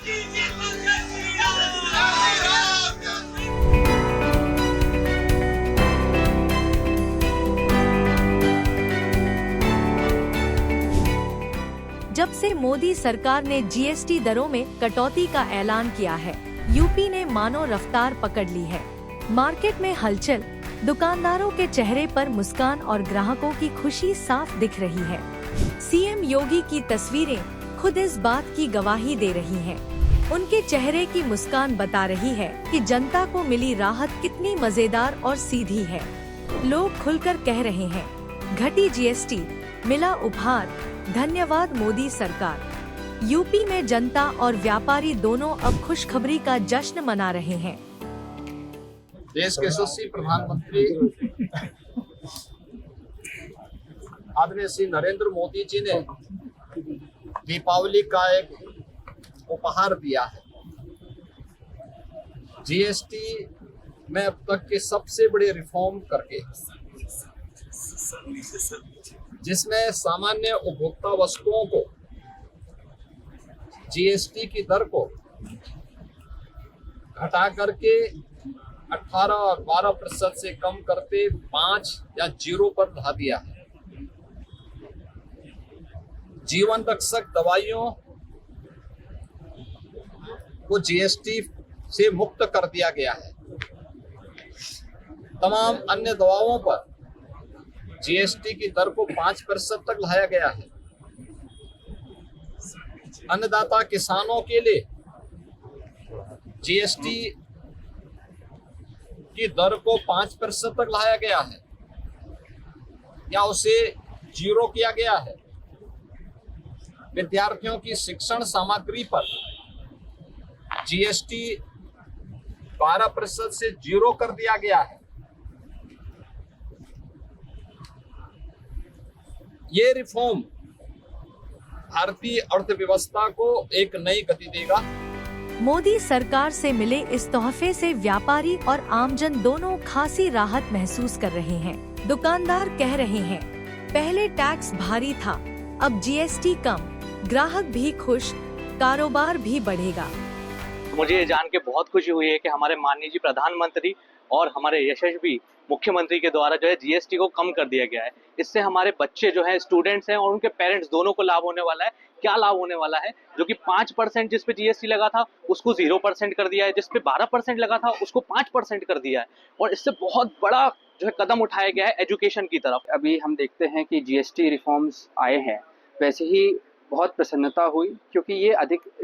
जब से मोदी सरकार ने जीएसटी दरों में कटौती का ऐलान किया है, यूपी ने मानो रफ्तार पकड़ ली है। मार्केट में हलचल, दुकानदारों के चेहरे पर मुस्कान और ग्राहकों की खुशी साफ दिख रही है। सीएम योगी की तस्वीरें खुद इस बात की गवाही दे रही हैं। उनके चेहरे की मुस्कान बता रही है कि जनता को मिली राहत कितनी मजेदार और सीधी है। लोग खुलकर कह रहे हैं, घटी जीएसटी, मिला उपहार, धन्यवाद मोदी सरकार। यूपी में जनता और व्यापारी दोनों अब खुशखबरी का जश्न मना रहे हैं। देश के यशस्वी प्रधानमंत्री आदरणीय श्री नरेंद्र मोदी जी ने दीपावली का एक उपहार दिया है। जीएसटी में अब तक के सबसे बड़े रिफॉर्म करके, जिसमें सामान्य उपभोक्ता वस्तुओं को जीएसटी की दर को घटा करके 18 और 12% से कम करते 5 या 0 पर ला दिया है। जीवन रक्षक दवाइयों को जीएसटी से मुक्त कर दिया गया है। तमाम अन्य दवाओं पर जीएसटी की दर को 5% तक लाया गया है। अन्नदाता किसानों के लिए जीएसटी की दर को 5% तक लाया गया है या उसे 0 किया गया है। विद्यार्थियों की शिक्षण सामग्री पर जीएसटी 12% से 0 कर दिया गया है। ये रिफॉर्म भारतीय अर्थव्यवस्था को एक नई गति देगा। मोदी सरकार से मिले इस तोहफे से व्यापारी और आमजन दोनों खासी राहत महसूस कर रहे हैं। दुकानदार कह रहे हैं, पहले टैक्स भारी था, अब जीएसटी कम, ग्राहक भी खुश, कारोबार भी बढ़ेगा। मुझे ये जान के बहुत खुशी हुई है कि हमारे माननीय जी प्रधानमंत्री और हमारे यशस्वी मुख्यमंत्री के द्वारा जो है जीएसटी को कम कर दिया गया है। इससे हमारे बच्चे जो है, स्टूडेंट्स हैं और उनके पेरेंट्स दोनों को लाभ होने वाला है। क्या लाभ होने वाला है? जो कि 5% जिस पे जीएसटी लगा था उसको 0% कर दिया है, जिस पे 12% लगा था उसको 5% कर दिया है और इससे बहुत बड़ा जो है कदम उठाया गया है एजुकेशन की तरफ। अभी हम देखते हैं कि जीएसटी रिफॉर्म्स आए हैं, वैसे ही बहुत प्रसन्नता हुई क्योंकि ये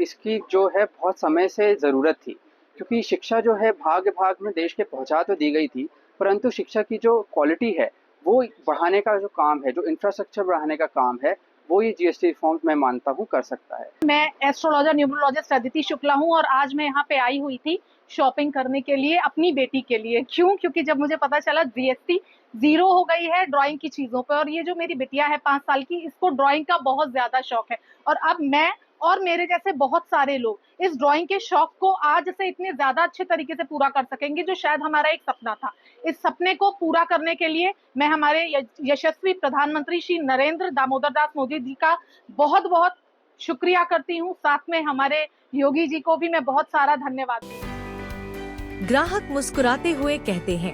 इसकी जो है बहुत समय से ज़रूरत थी। क्योंकि शिक्षा जो है भाग भाग में देश के पहुंचा तो दी गई थी, परंतु शिक्षा की जो क्वालिटी है वो बढ़ाने का जो काम है, जो इंफ्रास्ट्रक्चर बढ़ाने का काम है, वो ये जीएसटी रिफॉर्म मैं मानता हूँ कर सकता है। मैं एस्ट्रोलॉजर न्यूमरोलॉजिस्ट अदिति शुक्ला हूँ और आज मैं यहाँ पे आई हुई थी शॉपिंग करने के लिए अपनी बेटी के लिए। क्यों? क्योंकि जब मुझे पता चला जीएसटी 0 हो गई है ड्राइंग की चीजों पे, और ये जो मेरी बिटिया है 5 साल की, इसको ड्राइंग का बहुत ज्यादा शौक है और अब मैं और मेरे जैसे बहुत सारे लोग इस ड्राइंग के शौक को आज से इतने ज्यादा अच्छे तरीके से पूरा कर सकेंगे जो शायद हमारा एक सपना था। इस सपने को पूरा करने के लिए मैं हमारे यशस्वी प्रधानमंत्री श्री नरेंद्र दामोदर दास मोदी जी का बहुत बहुत शुक्रिया करती हूँ। साथ में हमारे योगी जी को भी मैं बहुत सारा धन्यवाद देती हूँ। ग्राहक मुस्कुराते हुए कहते हैं,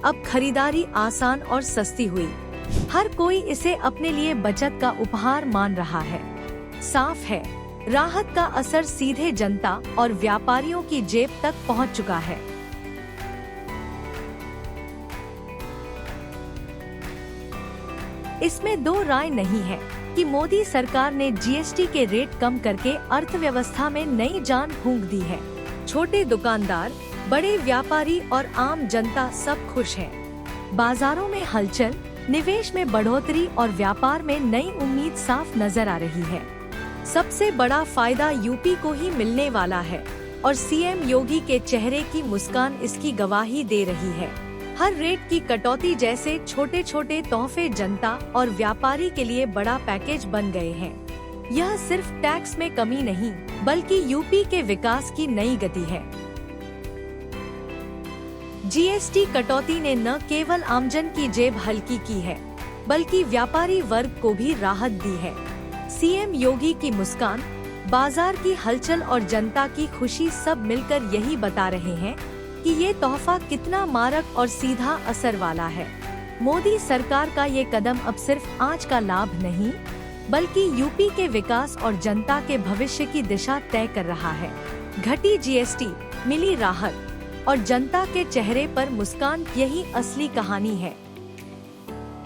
अब खरीदारी आसान और सस्ती हुई। हर कोई इसे अपने लिए बचत का उपहार मान रहा है। साफ है, राहत का असर सीधे जनता और व्यापारियों की जेब तक पहुंच चुका है। इसमें दो राय नहीं है कि मोदी सरकार ने जीएसटी के रेट कम करके अर्थव्यवस्था में नई जान फूंक दी है। छोटे दुकानदार, बड़े व्यापारी और आम जनता सब खुश हैं। बाजारों में हलचल, निवेश में बढ़ोतरी और व्यापार में नई उम्मीद साफ नजर आ रही है। सबसे बड़ा फायदा यूपी को ही मिलने वाला है और सीएम योगी के चेहरे की मुस्कान इसकी गवाही दे रही है। हर रेट की कटौती जैसे छोटे छोटे तोहफे जनता और व्यापारी के लिए बड़ा पैकेज बन गए हैं। यह सिर्फ टैक्स में कमी नहीं, बल्कि यूपी के विकास की नई गति है। जीएसटी कटौती ने न केवल आमजन की जेब हल्की की है, बल्कि व्यापारी वर्ग को भी राहत दी है। सीएम योगी की मुस्कान, बाजार की हलचल और जनता की खुशी सब मिलकर यही बता रहे हैं कि ये तोहफा कितना मारक और सीधा असर वाला है। मोदी सरकार का ये कदम अब सिर्फ आज का लाभ नहीं, बल्कि यूपी के विकास और जनता के भविष्य की दिशा तय कर रहा है। घटी जीएसटी, मिली राहत और जनता के चेहरे पर मुस्कान, यही असली कहानी है।